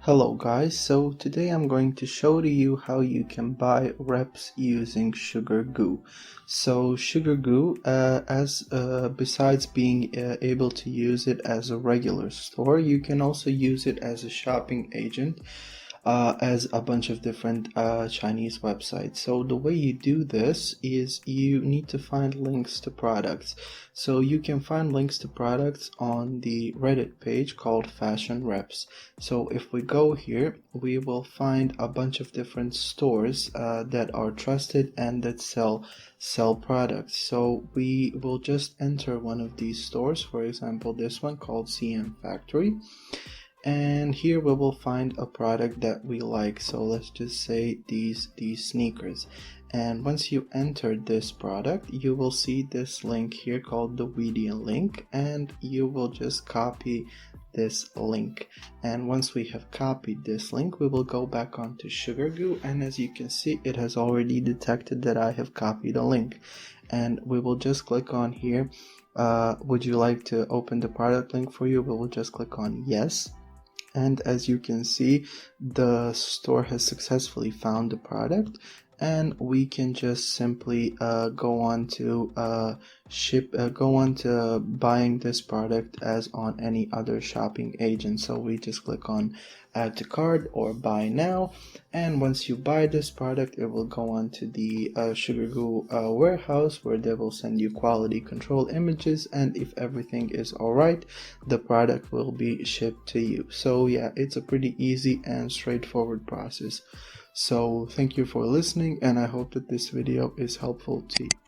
Hello guys, so today I'm going to show to you how you can buy reps using SugarGoo. So SugarGoo, besides being able to use it as a regular store, you can also use it as a shopping agent as a bunch of different Chinese websites. So the way you do this is you need to find links to products. So you can find links to products on the Reddit page called Fashion Reps. So if we go here, we will find a bunch of different stores that are trusted and that sell products. So we will just enter one of these stores, for example this one called CM Factory, and here we will find a product that we like. So let's just say these sneakers, and once you enter this product you will see this link here called the Wedia link, and you will just copy this link. And once we have copied this link, we will go back onto SugarGoo, and as you can see it has already detected that I have copied a link, and we will just click on here, would you like to open the product link for you? We will just click on yes. And as you can see, the store has successfully found the product, and we can just simply go on to buying this product as on any other shopping agent. So we just click on add to cart or buy now, and once you buy this product it will go on to the SugarGoo warehouse, where they will send you quality control images, and if everything is alright, the product will be shipped to you. So yeah, it's a pretty easy and straightforward process. So thank you for listening, and I hope that this video is helpful to you.